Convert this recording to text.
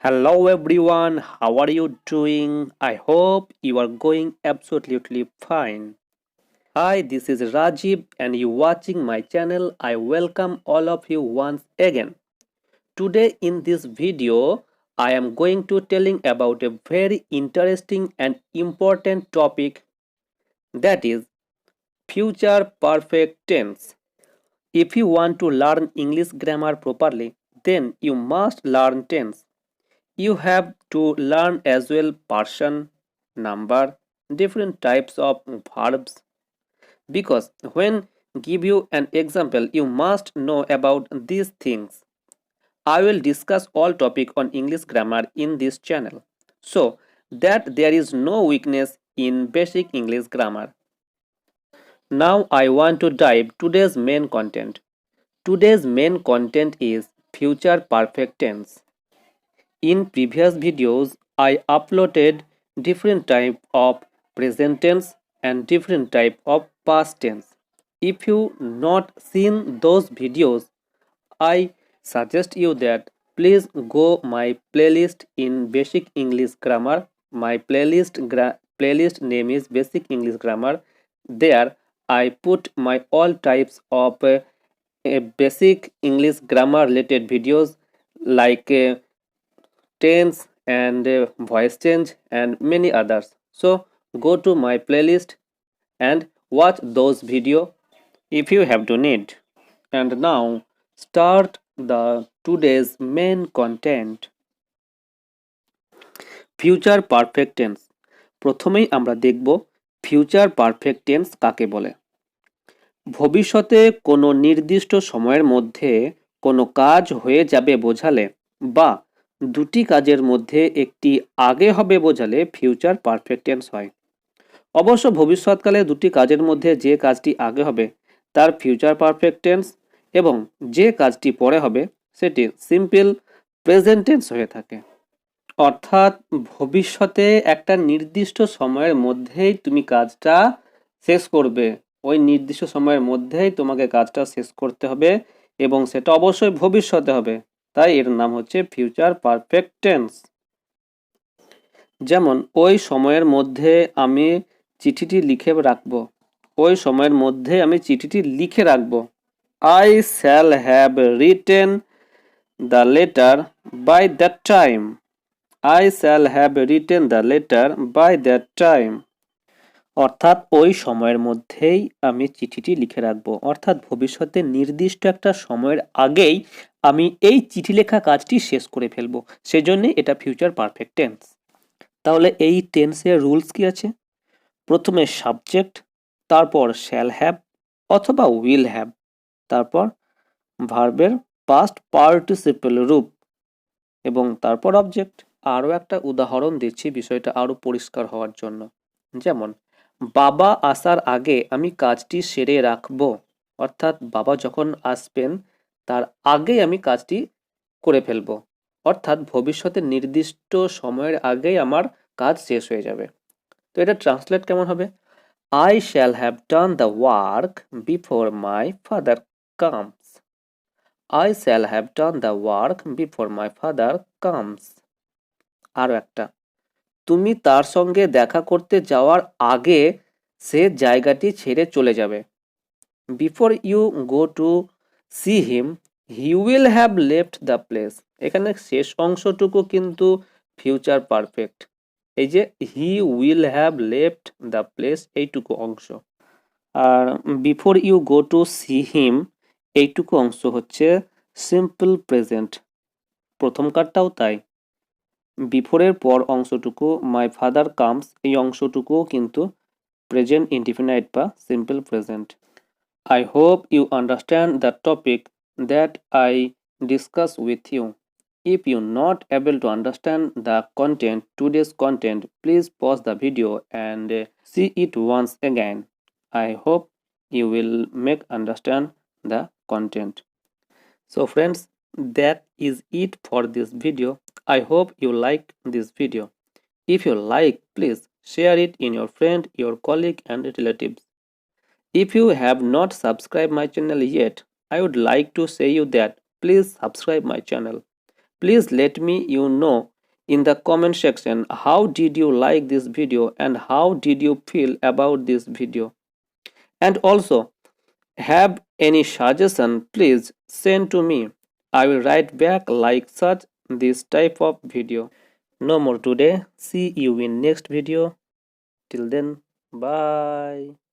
Hello everyone, how are you doing? I hope you are going absolutely fine. Hi, this is Rajiv and you watching my channel. I welcome all of you once again. Today in this video, I am going to telling about a very interesting and important topic, that is future perfect tense. If you want to learn English grammar properly, then you must learn tense. You have to learn as well person, number, different types of verbs, because when give you an example you must know about these things. I will discuss all topic on English grammar in this channel, so that there is no weakness in basic English grammar. Now I want to dive today's main content. Today's main content is future perfect tense. In previous videos, I uploaded different type of present tense and different type of past tense. If you not seen those videos, I suggest you that please go my playlist in basic English grammar. My playlist name is basic English grammar. There I put my all types of basic English grammar related videos like tense and voice change and many others. So go to my playlist and watch those video if you have to need. And now start the today's main content. Future perfect tense. প্রথমেই আমরা দেখব future perfect tense কাকে বলে। ভবিষ্যতে কোনো নির্দিষ্ট সময়ের মধ্যে কোনো কাজ হয়ে যাবে বোঝালে বা দুটি কাজের মধ্যে একটি আগে হবে বোঝালে ফিউচার পারফেক্ট টেন্স হয়। অবশ্য ভবিষ্যৎকালে দুটি কাজের মধ্যে যে কাজটি আগে হবে তার ফিউচার পারফেক্ট টেন্স এবং যে কাজটি পরে হবে সেটি সিম্পল প্রেজেন্ট টেন্স হয়ে থাকে। অর্থাৎ ভবিষ্যতে একটা নির্দিষ্ট সময়ের মধ্যেই তুমি কাজটা শেষ করবে, ওই নির্দিষ্ট সময়ের মধ্যেই তোমাকে কাজটা শেষ করতে হবে এবং সেটা অবশ্যই ভবিষ্যতে হবে, তাই এর নাম হচ্ছে ফিউচার পারফেক্ট টেন্স। যেমন ওই সময়ের মধ্যে আমি চিঠিটি লিখে রাখবো, ওই সময়ের মধ্যে আমি চিঠিটি লিখে রাখবো। I shall have written the letter by that time. I shall have written the letter by that time. অর্থাৎ ওই সময়ের মধ্যেই আমি চিঠিটি লিখে রাখবো, অর্থাৎ ভবিষ্যতে নির্দিষ্ট একটা সময়ের আগেই আমি এই চিঠি লেখা কাজটি শেষ করে ফেলবো, সেজন্য এটা ফিউচার পারফেক্ট টেন্স। তাহলে এই টেন্সের রুলস কি আছে? প্রথমে সাবজেক্ট, তারপর শ্যাল হ্যাভ অথবা উইল হ্যাভ, তারপর ভার্বের পাস্ট পার্টিসিপল রূপ এবং তারপর অবজেক্ট। আরও একটা উদাহরণ দিচ্ছি বিষয়টা আরও পরিষ্কার হওয়ার জন্য। যেমন বাবা আসার আগে আমি কাজটি সেরে রাখবো, অর্থাৎ বাবা যখন আসবেন তার আগে আমি কাজটি করে ফেলবো, অর্থাৎ ভবিষ্যতে নির্দিষ্ট সময়ের আগেই আমার কাজ শেষ হয়ে যাবে। তো এটা ট্রান্সলেট কেমন হবে? I shall have done the work before my father comes. I shall have done the work before my father comes. আরও একটা, তুমি তার সঙ্গে দেখা করতে যাওয়ার আগে সে জায়গাটি ছেড়ে চলে যাবে। Before you go to see him he will have left the place. এখানে শেষ অংশটুকু কিন্তু ফিউচার পারফেক্ট, এই যে he will have left the place এইটুকু অংশ। আর before you go to see him এইটুকু অংশ হচ্ছে সিম্পল প্রেজেন্ট, প্রথম কারটাও তাই। বিফোরের পর অংশটুকু মাই ফাদার কামস, এই অংশটুকুও কিন্তু প্রেজেন্ট ইনডিফিনাইট বা simple present. I hope you understand the topic that I discuss with you. If you not able to understand the content, today's content, please pause the video and see it once again. I hope you will make understand the content. So friends, that is it for this video. I hope you like this video. If you like, please share it in your friend, your colleague and relatives. If you have not subscribed my channel yet, I would like to say you that please subscribe my channel. Please let me you know in the comment section how did you like this video and how did you feel about this video. And also, have any suggestion, please send to me. I will write back like such this type of video. No more today. See you in next video. Till then, bye.